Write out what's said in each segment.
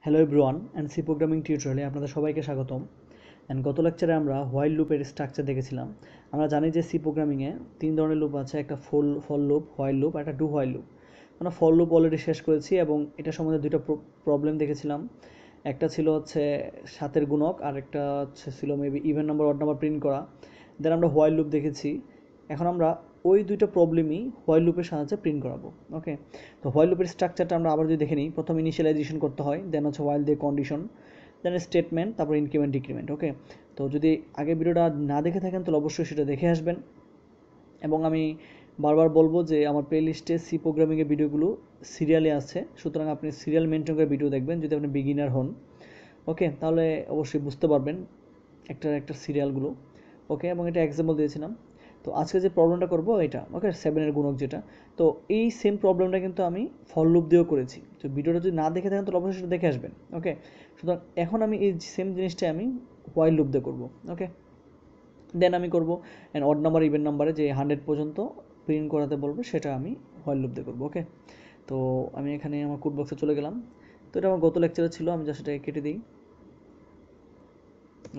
Hello everyone and C programming টিউটোরিয়ালে আপনাদের সবাইকে স্বাগতম। অ্যান্ড গত লেকচারে আমরা হোয়াইল লুপের স্ট্রাকচার দেখেছিলাম। আমরা জানি যে সি প্রোগ্রামিংয়ে তিন ধরনের লুপ আছে, একটা ফর লুপ, হোয়াইল লুপ, একটা ডু হোয়াইল লুপ। আমরা ফর লুপ অলরেডি শেষ করেছি এবং এটা সম্বন্ধে দুটো প্রবলেম দেখেছিলাম। একটা ছিল হচ্ছে 7-এর গুণক, আর একটা ছিল maybe even number odd number print করা। দেন আমরা হোয়াইল লুপ দেখেছি। এখন আমরা ওই দুইটা প্রবলেমই হোয়াইল লুপের সাহায্যে প্রিন্ট করাবো। ওকে, তো হোয়াইল লুপের স্ট্রাকচারটা আমরা আবার যদি দেখে নিই, প্রথম ইনিশিয়ালাইজেশন করতে হয়, দেন হচ্ছে হোয়াইল দিয়ে কন্ডিশন, দেন স্টেটমেন্ট, তারপর ইনক্রিমেন্ট ডিক্রিমেন্ট। ওকে, তো যদি আগে ভিডিওটা না দেখে থাকেন তাহলে অবশ্যই সেটা দেখে আসবেন। এবং আমি বারবার বলবো যে আমার প্লেলিস্টে সি প্রোগ্রামিংয়ের ভিডিওগুলো সিরিয়ালে আছে, সুতরাং আপনি সিরিয়াল মেনটেন করে ভিডিও দেখবেন যদি আপনি বিগিনার হন। ওকে, তাহলে অবশ্যই বুঝতে পারবেন একটা সিরিয়ালগুলো। ওকে, এবং এটা এক্সাম্পল দিয়েছিলাম। তো আজকে যে প্রবলেমটা করবো এটা, ওকে, 7-এর গুণক যেটা, তো এই সেম প্রবলেমটা কিন্তু আমি ফর লুপ দিয়েও করেছি। তো ভিডিওটা যদি না দেখে থাকেন তাহলে অবশ্যই সেটা দেখে আসবেন। ওকে, সুতরাং এখন আমি এই সেম জিনিসটাই আমি হোয়াইল লুপ দিয়ে করবো। ওকে, দেন আমি করবো অ্যান্ড অড নাম্বার ইভেন নাম্বারে যে 100 পর্যন্ত প্রিন্ট করাতে বলবো সেটা আমি হোয়াইল লুপ দিয়ে করবো। ওকে, তো আমি এখানে আমার কোড বক্সে চলে গেলাম। তো এটা আমার গত লেকচারে ছিল, আমি জাস্ট এটাকে কেটে দিই।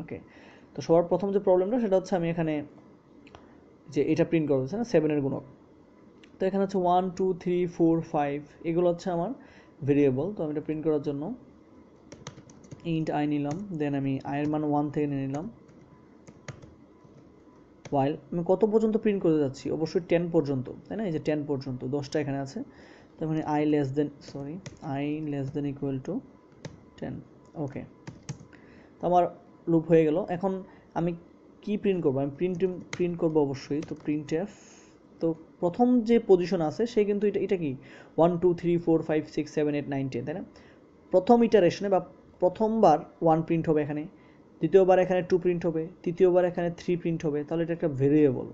ওকে, তো সবার প্রথম যে প্রবলেমটা সেটা হচ্ছে আমি এখানে যে এটা প্রিন্ট করা হচ্ছে না 7-এর গুণক। তো এখানে হচ্ছে 1 2 3 4 5 এগুলো হচ্ছে আমার ভেরিয়েবল। তো আমি এটা প্রিন্ট করার জন্য ইন্ট আই নিলাম, দেন আমি আয়ের মান 1 থেকে নিয়ে নিলাম। ওয়াইল আমি কত পর্যন্ত প্রিন্ট করতে যাচ্ছি? অবশ্যই 10 পর্যন্ত, তাই না? এই যে 10 পর্যন্ত, 10টা এখানে আছে। তার মানে I less than equal two 10। ওকে, তো আমার লুপ হয়ে গেল। এখন আমি কি প্রিন্ট করবো? আমি প্রিন্ট করবো অবশ্যই। তো প্রিন্ট এফ, তো প্রথম যে পজিশন আছে সে কিন্তু এটা কি 1 2 3 4 5 6 7 8 9 10, তাই না? প্রথম ইটারেশনে বা প্রথমবার 1 প্রিন্ট হবে এখানে, দ্বিতীয়বার এখানে 2 প্রিন্ট হবে, তৃতীয়বার এখানে 3 প্রিন্ট হবে। তাহলে এটা একটা ভেরিয়েবল,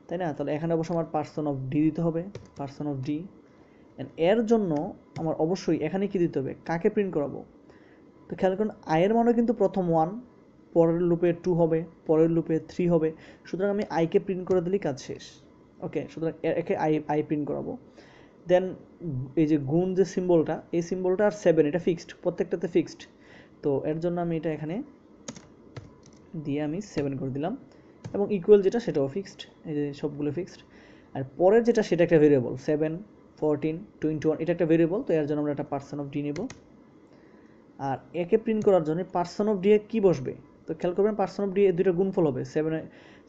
তাই না? তাহলে এখানে অবশ্য আমার পার্সন অফ ডি দিতে হবে, পার্সন অফ ডি। এর জন্য আমার অবশ্যই এখানে কি দিতে হবে? কাকে প্রিন্ট করাবো? তো খেয়াল করুন, আয়ের মানও কিন্তু প্রথম 1, পরের লুপে 2 হবে, পরের লুপে 3 হবে। সুতরাং আমি আইকে প্রিন্ট করে দিলেই কাজ শেষ। ওকে, সুতরাং একে আই প্রিন্ট করাবো। দেন এই যে গুণ যে সিম্বলটা, এই সিম্বলটা আর 7 এটা ফিক্সড, প্রত্যেকটাতে ফিক্সড। তো এর জন্য আমি এটা এখানে দিয়ে আমি 7 করে দিলাম, এবং ইকুয়াল যেটা সেটাও ফিক্সড, এই যে সবগুলো ফিক্সড। আর পরের যেটা সেটা একটা ভেরিয়েবল, 7 14 21 এটা একটা ভেরিয়েবল। তো এর জন্য আমরা একটা পার্সন অফ ডি নেব। আর একে প্রিন্ট করার জন্য পার্সন অফ ডি এ কী বসবে? তো খেয়াল করবেন, পার্সন অফ ডি এর দুটো গুণফল হবে, 7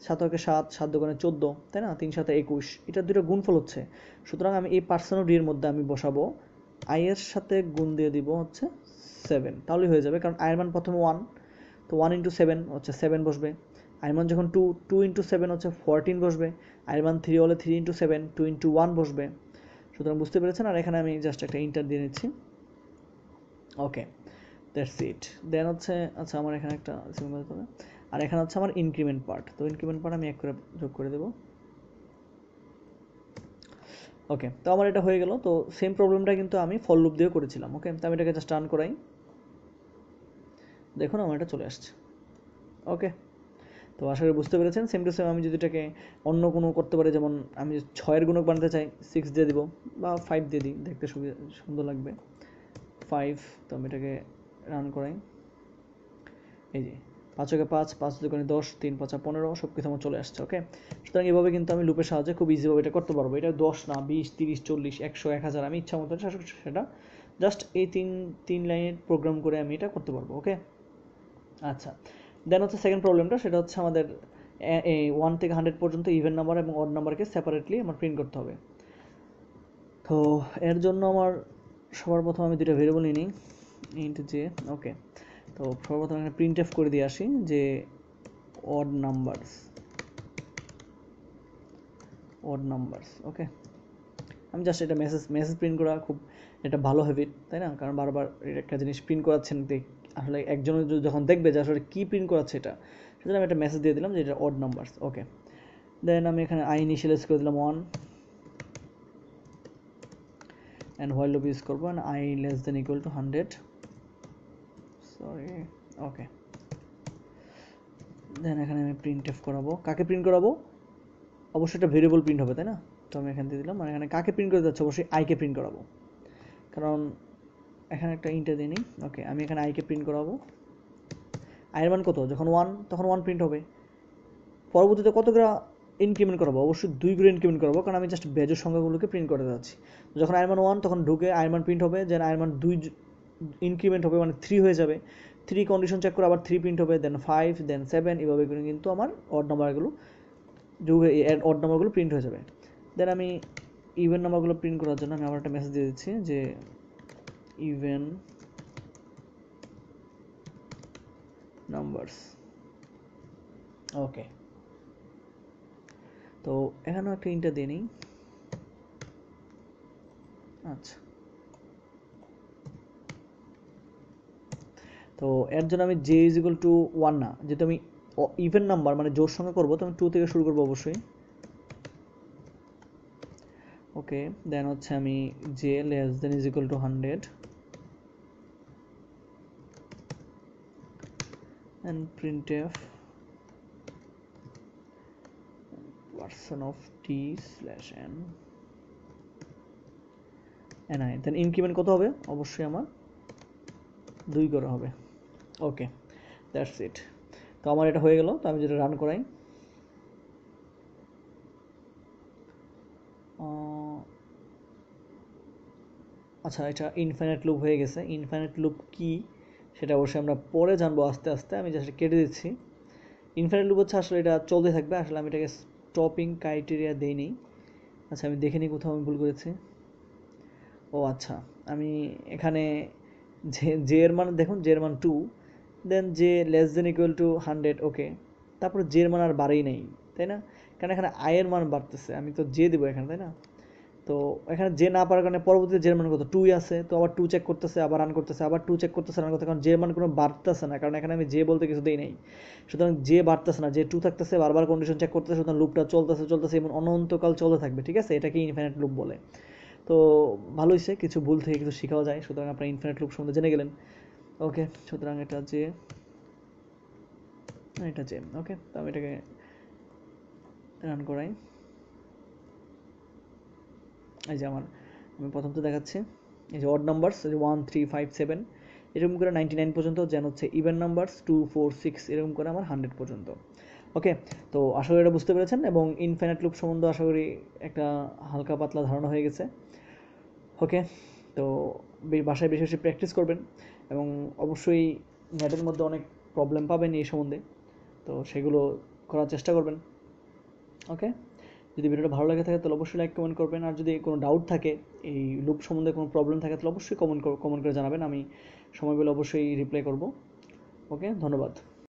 7 2 14, তাই না? 3 7 21, এটা দুটো গুণফল হচ্ছে। সুতরাং আমি এই পার্সন অফ ডি এর মধ্যে আমি বসাবো আই এর সাথে গুণ দিয়ে দিব হচ্ছে 7, তাহলেই হয়ে যাবে। কারণ আয়ের মান প্রথমে 1, তো 1 ইন্টু 7 হচ্ছে 7 বসবে। আয়ের মান যখন 2, 2 ইন্টু 7 হচ্ছে 14 বসবে। আয়ের মান 3 হলে 3 ইন্টু 7, 2 ইন্টু 1 বসবে। সুতরাং বুঝতে পেরেছেন। আর এখানে আমি জাস্ট একটা ইন্টার দিয়ে নিচ্ছি। ওকে, দ্যাটস ইট। দেন হচ্ছে, আচ্ছা আমার এখানে একটা সিম্বল দিতে হবে। আর এখানে হচ্ছে আমার ইনক্রিমেন্ট পার্ট। তো ইনক্রিমেন্ট পার্ট আমি এক করে যোগ করে দেবো। ওকে, তো আমার এটা হয়ে গেল। তো সেম প্রবলেমটা কিন্তু আমি ফর লুপ দিয়েও করেছিলাম। ওকে, তো আমি এটাকে জাস্ট রান করাই, দেখুন আমার এটা চলে আসছে। ওকে, তো আশা করি বুঝতে পেরেছেন। সেম টু সেম আমি যদি এটাকে অন্য কোনো করতে পারি, যেমন আমি 6-এর গুণক বানাতে চাই, 6 দিয়ে দিব বা 5 দিয়ে দিই, দেখতে সুন্দর লাগবে 5। তো আমি এটাকে রান করাই। এই যে 5 × 5, 5 × 10, 3 × 5 = 15, সব কিছু আমার চলে আসছে। ওকে, সুতরাং এভাবে কিন্তু আমি লুপের সাহায্যে খুব ইজিভাবে এটা করতে পারবো। এটা 10 না, 20 30 40 100 1000 আমি ইচ্ছা মতো সেটা জাস্ট এই তিন লাইনের প্রোগ্রাম করে আমি এটা করতে পারবো। ওকে, আচ্ছা, দেন হচ্ছে সেকেন্ড প্রবলেমটা, সেটা হচ্ছে আমাদের 1 থেকে 100 পর্যন্ত ইভেন নাম্বার এবং অড নাম্বারকে সেপারেটলি আমার প্রিন্ট করতে হবে। তো এর জন্য আমার সবার প্রথম আমি দুটো ভেরিয়েবল নিই, ইন্ট জে। ওকে, তো সর্বপ্রথম এখানে প্রিন্ট এফ করে দিয়ে আসি যে অড নাম্বারস। ওকে, আমি জাস্ট এটা মেসেজ প্রিন্ট করা খুব এটা ভালো হ্যাবিট, তাই না? কারণ বারবার একটা জিনিস প্রিন্ট করাচ্ছেন, আসলে একজন যখন দেখবে যে আসলে কী প্রিন্ট করাচ্ছে এটা, সেজন্য আমি একটা মেসেজ দিয়ে দিলাম যে এটা অড নাম্বারস। ওকে, দেন আমি এখানে আই ইনিশিয়ালাইজ করে দিলাম 1, অ্যান্ড হোয়াইল লুপ ইউজ করবো, and I less than equal to 100। Sorry, okay, then এখানে আমি প্রিন্ট এফ করাবো। কাকে প্রিন্ট করাবো? অবশ্যই একটা ভেরিয়েবল প্রিন্ট হবে, তাই না? তো আমি এখানে দিয়ে দিলাম। আর এখানে কাকে প্রিন্ট করতে যাচ্ছে? অবশ্যই আইকে প্রিন্ট করাবো, কারণ এখানে একটা ইন্টার দিয়ে নিই। ওকে, আমি এখানে আইকে প্রিন্ট করাবো। আয়ের মান কত? যখন 1 তখন 1 প্রিন্ট হবে। পরবর্তীতে কত করে ইনক্রিমেন্ট করাবো? অবশ্যই 2 করে ইনক্রিমেন্ট করাবো, কারণ আমি জাস্ট বেজোর সংখ্যাগুলোকে প্রিন্ট করতে যাচ্ছি। যখন আয়ের মান 1 তখন ঢুকে আয়ের মান প্রিন্ট হবে, দেন আয়ের মান 2 ইনক্রিমেন্ট হবে, মানে 3 হয়ে যাবে। 3 কন্ডিশন চেক করে আবার 3 প্রিন্ট হবে, দেন 5, দেন 7, এভাবে করে কিন্তু আমার অড নাম্বারগুলো অড নাম্বারগুলো প্রিন্ট হয়ে যাবে। দেন আমি ইভেন নাম্বারগুলো প্রিন্ট করার জন্য আমি আবার একটা মেসেজ দিয়ে দিচ্ছি যে ইভেন নাম্বারস। ওকে, তো এখানেও একটা ইন্টার দিয়ে নিই। আচ্ছা, তো এর জন্য আমি জে ইজ ইকুয়াল টু 1 না, যেহেতু আমি ইভেন নাম্বার মানে জোর সংখ্যা করবো, তো আমি 2 থেকে শুরু করবো অবশ্যই। ওকে, দেন হচ্ছে আমি J less than is equal to 100 and printf version of t slash n ni, then increment কত হবে? অবশ্যই আমার 2 করা হবে। Okay, that's it. তো আমার এটা হয়ে গেল। তো আমি যেটা রান করাই, আচ্ছা, এটা ইনফাইনাইট লুপ হয়ে গেছে। ইনফাইনাইট লুপ কি সেটা অবশ্যই আমরা পরে জানবো আস্তে আস্তে। আমি জাস্ট কেটে দিচ্ছি। ইনফাইনাইট লুপ হচ্ছে আসলে এটা চলতে থাকবে। আসলে আমি এটাকে স্টপিং ক্রাইটেরিয়া দেইনি। আচ্ছা, আমি দেখে নিই কোথাও আমি ভুল করেছি। ও আচ্ছা, আমি এখানে জে এর মান দেখুন, জে এর মান 2, then J less than equal to 100। Okay, তারপরে জে এর মান আর বাড়েই নাই, তাই না? কারণ এখানে আয়ের মান বাড়তেছে, আমি তো জে দেবো এখানে, তাই না? তো এখানে জে না পারার কারণে পরবর্তীতে জের মান কত? 2 আছে, তো আবার 2 চেক করতেছে, আবার রান করতেছে, আবার 2 চেক করতেছে, রান করতেছে, কারণ জে মান কোনো বাড়তেছে না, কারণ এখানে আমি জে বলতে কিছু দেই নাই। সুতরাং জে বাড়তেছে না, জে 2 থাকতেছে, বারবার কন্ডিশন চেক করতেছে, সুতরাং লুপটা চলতেছে চলতেছে এবং অনন্তকাল চলতে থাকবে। ঠিক আছে, এটাকে ইনফাইনাইট লুপ বলে। তো ভালো হয়েছে, কিছু ভুল থেকে কিছু শেখাও যায়। সুতরাং আপনার ইনফাইনাইট লুপ সম্বন্ধে জেনে গেলেন। ওকে, সুতরাং এটা জে, এটা জে। ওকে, তো আমি এটাকে রান করাই। এই যে আমি প্রথম তো দেখাচ্ছি, এই যে অড নাম্বারস 1, 3, 5, 7 এরকম করে 99 পর্যন্ত, যেন হচ্ছে ইভেন নাম্বারস 2, 4, 6 এরকম করে আমার 100 পর্যন্ত। ওকে, তো আশা করি এটা বুঝতে পেরেছেন এবং ইনফাইনাইট লুপ সম্বন্ধে আশা করি একটা হালকা পাতলা ধারণা হয়ে গেছে। ওকে, তো বাসায় বেশি বেশি প্র্যাকটিস করবেন এবং অবশ্যই নেটের মধ্যে অনেক প্রবলেম পাবেন এই সম্বন্ধে, তো সেগুলো করার চেষ্টা করবেন। ওকে, যদি ভিডিওটা ভালো লাগে থাকে তাহলে অবশ্যই লাইক কমেন্ট করবেন, আর যদি কোনো ডাউট থাকে এই লুপ সম্বন্ধে কোনো প্রবলেম থাকে তাহলে অবশ্যই কমেন্ট করে জানাবেন। আমি সময় পেলে অবশ্যই রিপ্লাই করব। ওকে, ধন্যবাদ।